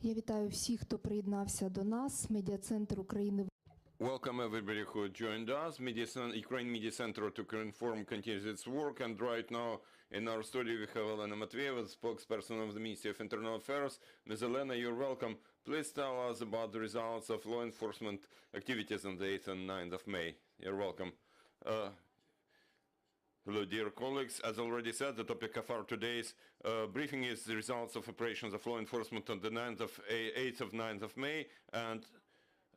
Я вітаю всіх, хто приєднався до нас. Медіа-центр України. Welcome everybody who joined us. Ukraine Media Center to Inform continues its work, and right now in our studio we have Olena Matveeva, spokesperson of the Ministry of Internal Affairs. Ms. Olena, you're welcome. Please tell us about the results of law enforcement activities on the 8th and 9th of May. You're welcome. Hello, dear colleagues. As already said, the topic of our today's briefing is the results of operations of law enforcement on the 8th of 9th of May, and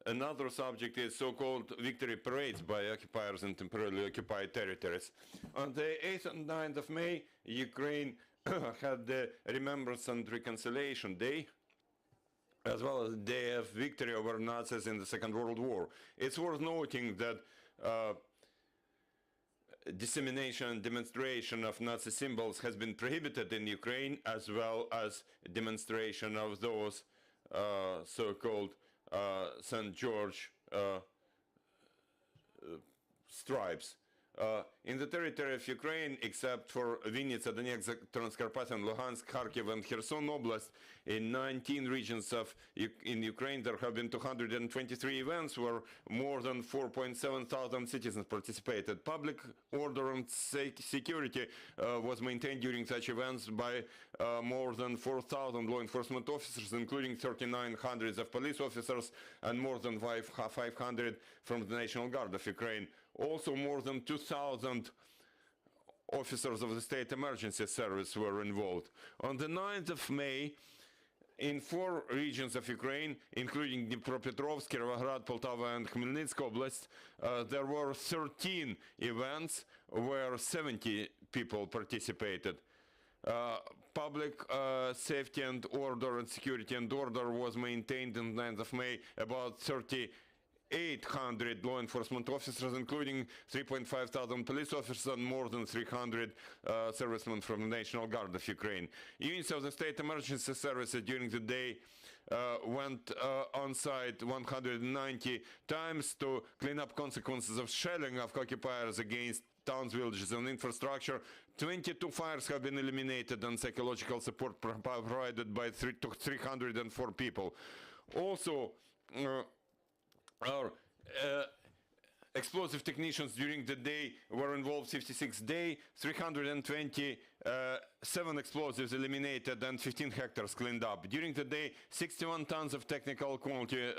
another subject is so-called victory parades by occupiers in temporarily occupied territories. On the 8th and 9th of May, Ukraine had the Remembrance and Reconciliation Day, as well as the Day of Victory over Nazis in the Second World War. It's worth noting that dissemination and demonstration of Nazi symbols has been prohibited in Ukraine, as well as demonstration of those so-called St. George stripes. In the territory of Ukraine, except for Vinnytsia, Donetsk, Transcarpathian, Luhansk, Kharkiv, and Kherson Oblast, in 19 regions in Ukraine, there have been 223 events where more than 4.7 thousand citizens participated. Public order and security was maintained during such events by more than 4,000 law enforcement officers, including 3,900 of police officers and more than 500 from the National Guard of Ukraine. Also, more than 2,000 officers of the State Emergency Service were involved. On the 9th of May, in 4 regions of Ukraine, including Dnipropetrovsk, Kirovohrad, Poltava, and Khmelnytsk Oblast, there were 13 events where 70 people participated. Public safety and order and security and order was maintained on the 9th of May. About 3,800 law enforcement officers, including 3.5 thousand police officers and more than 300 servicemen from the National Guard of Ukraine. Units of the State Emergency Services during the day went on site 190 times to clean up consequences of shelling of occupiers against towns, villages, and infrastructure. 22 fires have been eliminated and psychological support provided by 304 people. Also, our explosive technicians during the day were involved 56 days, 327 explosives eliminated and 15 hectares cleaned up. During the day, 61 tons of technical quality,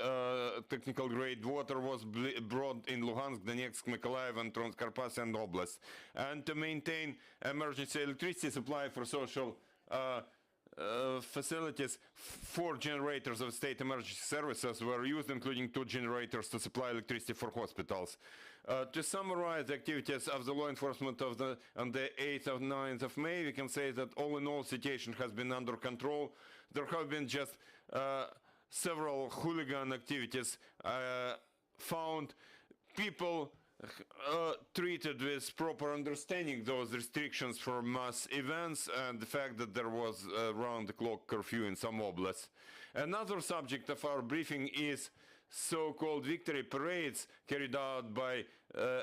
technical grade water was brought in Luhansk, Donetsk, Mykolaiv, and Transcarpathian Oblast. And to maintain emergency electricity supply for social facilities, 4 generators of state emergency services were used, including 2 generators to supply electricity for hospitals. To summarize the activities of the law enforcement on the 8th and 9th of May, we can say that all in all, situation has been under control. There have been just several hooligan activities found. People treated with proper understanding those restrictions for mass events and the fact that there was round-the-clock curfew in some oblasts. Another subject of our briefing is so-called victory parades carried out by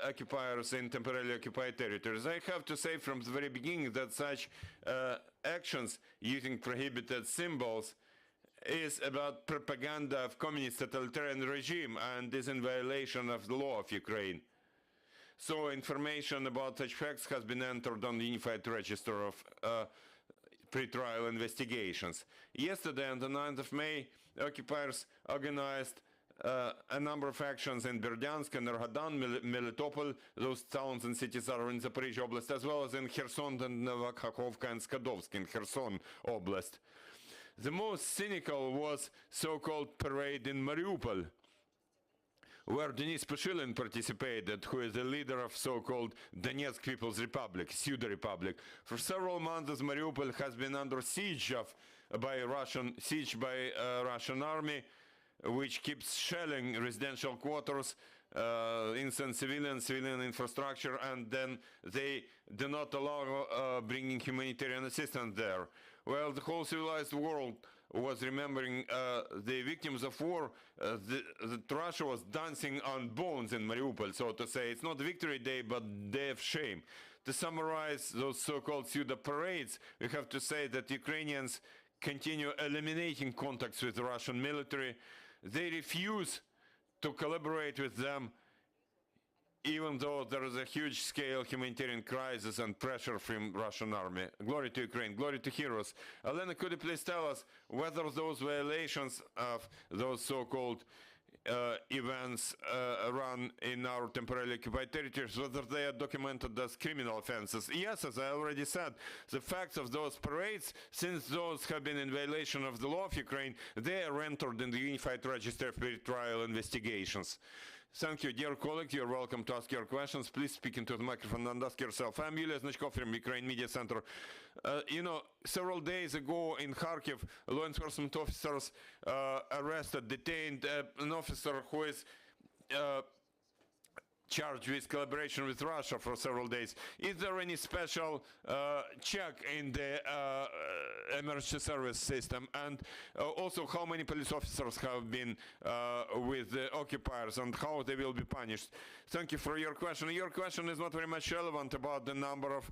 occupiers in temporarily occupied territories. I have to say from the very beginning that such actions using prohibited symbols is about propaganda of communist totalitarian regime and is in violation of the law of Ukraine. So information about such facts has been entered on the Unified Register of pre-trial investigations. Yesterday, on the 9th of May, occupiers organized a number of actions in Berdyansk, Enerhodon, Melitopol. Those towns and cities are in Zaporizhia Oblast, as well as in Kherson and Novokhovka and Skadovsk in Kherson Oblast. The most cynical was so-called parade in Mariupol, where Denis Pushilin participated, who is the leader of so-called Donetsk People's Republic, pseudo-republic. For several months, Mariupol has been under siege by Russian army, which keeps shelling residential quarters, innocent civilian infrastructure, and then they do not allow bringing humanitarian assistance there. Well, the whole civilized world was remembering the victims of war. That Russia was dancing on bones in Mariupol, so to say. It's not Victory Day, but Day of Shame. To summarize those so-called pseudo-parades, we have to say that Ukrainians continue eliminating contacts with the Russian military. They refuse to collaborate with them, even though there is a huge-scale humanitarian crisis and pressure from Russian army. Glory to Ukraine, glory to heroes. Olena, could you please tell us whether those violations of those so-called events run in our temporarily occupied territories, whether they are documented as criminal offenses? Yes, as I already said, the facts of those parades, since those have been in violation of the law of Ukraine, they are entered in the Unified Register of Pre-Trial Investigations. Thank you, dear colleague. You're welcome to ask your questions. Please speak into the microphone and ask yourself. I'm Yulia Znachkov from Ukraine Media Center. Several days ago in Kharkiv, law enforcement officers arrested, detained an officer who is charged with collaboration with Russia for several days. Is there any special check in the emergency service system? And also, how many police officers have been with the occupiers and how they will be punished? Thank you for your question. Your question is not very much relevant about the number of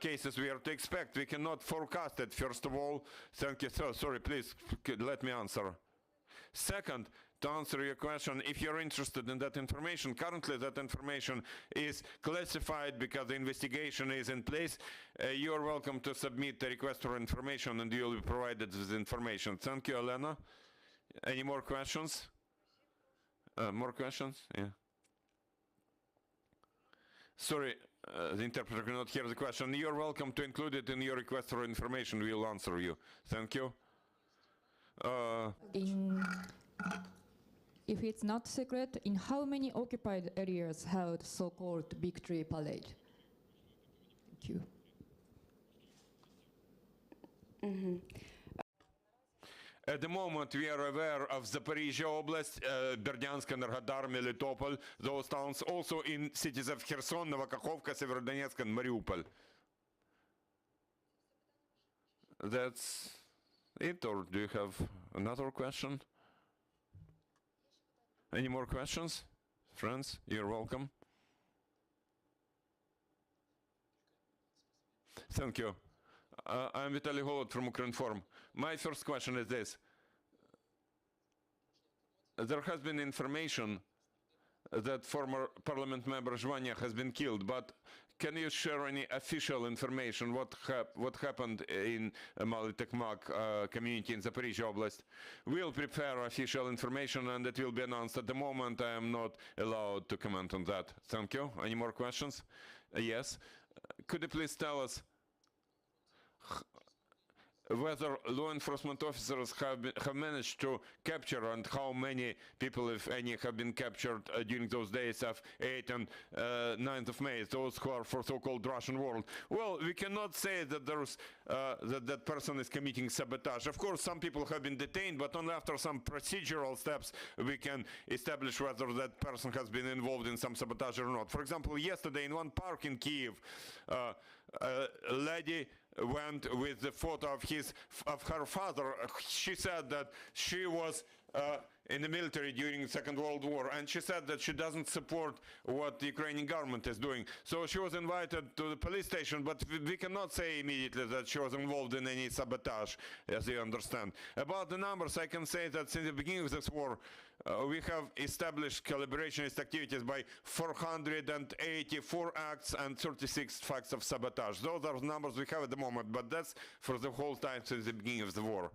cases we are to expect. We cannot forecast it, first of all. Thank you. So, sorry, please, let me answer. Second, to answer your question, if you're interested in that information, currently that information is classified because the investigation is in place. You're welcome to submit a request for information and you'll be provided with information. Thank you, Olena. Any more questions? More questions? Yeah. Sorry, the interpreter cannot hear the question. You're welcome to include it in your request for information. We'll answer you. Thank you. If it's not secret, in how many occupied areas held so-called victory parade? Thank you. At the moment, we are aware of Zaporizhia Oblast, Berdyansk, Enerhodar, Melitopol, those towns, also in cities of Kherson, Novokakhovka, Severodonetsk, and Mariupol. That's it, or do you have another question? Any more questions? Friends, you're welcome. Thank you. I'm Vitaly Holod from Ukrinform. My first question is this. There has been information that former parliament member Zhvania has been killed, but can you share any official information what happened in Mali-Tekmak community in Zaporizhia Oblast? We'll prepare official information and it will be announced. At the moment, I am not allowed to comment on that. Thank you. Any more questions? Yes. Could you please tell us whether law enforcement officers have managed to capture and how many people, if any, have been captured during those days of 8th and 9th of May, those who are for so-called Russian world? Well, we cannot say that there's that person is committing sabotage. Of course, some people have been detained, but only after some procedural steps we can establish whether that person has been involved in some sabotage or not. For example, yesterday in one park in Kyiv, a lady went with the photo of her father. She said that she was in the military during the Second World War, and she said that she doesn't support what the Ukrainian government is doing. So she was invited to the police station, but we cannot say immediately that she was involved in any sabotage, as you understand. About the numbers, I can say that since the beginning of this war, we have established collaborationist activities by 484 acts and 36 facts of sabotage. Those are the numbers we have at the moment, but that's for the whole time since the beginning of the war.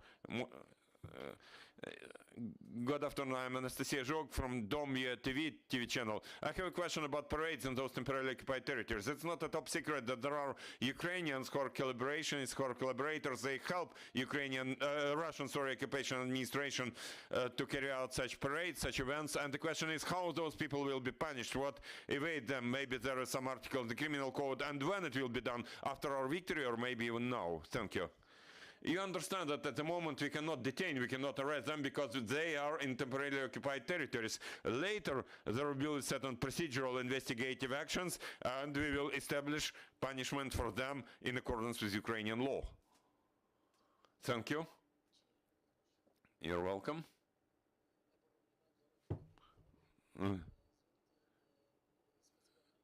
Good afternoon, I'm Anastasia Zhog from Domya TV channel. I have a question about parades in those temporarily occupied territories. It's not a top secret that there are Ukrainians who are collaborationists, who are collaborators. They help Russian occupation administration to carry out such parades, such events. And the question is how those people will be punished, what evade them. Maybe there is some article in the criminal code, and when it will be done, after our victory or maybe even now. Thank you. You understand that at the moment we cannot detain, we cannot arrest them because they are in temporarily occupied territories. Later there will be certain procedural investigative actions and we will establish punishment for them in accordance with Ukrainian law. Thank you. You're welcome.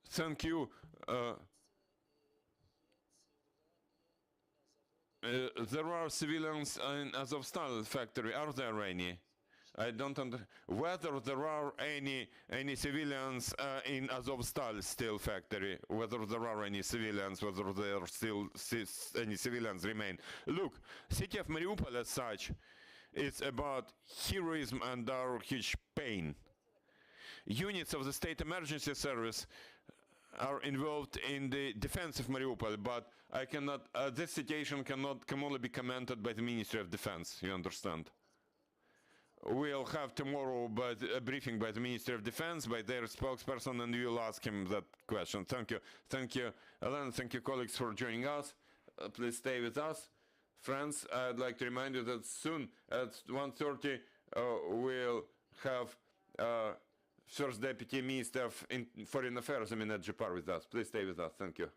Thank you. there are civilians in Azovstal factory. Are there any? I don't understand whether there are any civilians in Azovstal steel factory. Whether there are any civilians, whether there are still any civilians remain. Look, city of Mariupol as such is about heroism and our huge pain. Units of the State Emergency Service are involved in the defense of Mariupol, but I cannot. This situation can only be commented by the Ministry of Defense. You understand? We'll have tomorrow a briefing by the Ministry of Defense, by their spokesperson, and we'll ask him that question. Thank you, Olena. Thank you, colleagues, for joining us. Please stay with us, friends. I'd like to remind you that soon at 1:30 we'll have First Deputy Minister of Foreign Affairs, Aminat Japar, with us. Please stay with us. Thank you.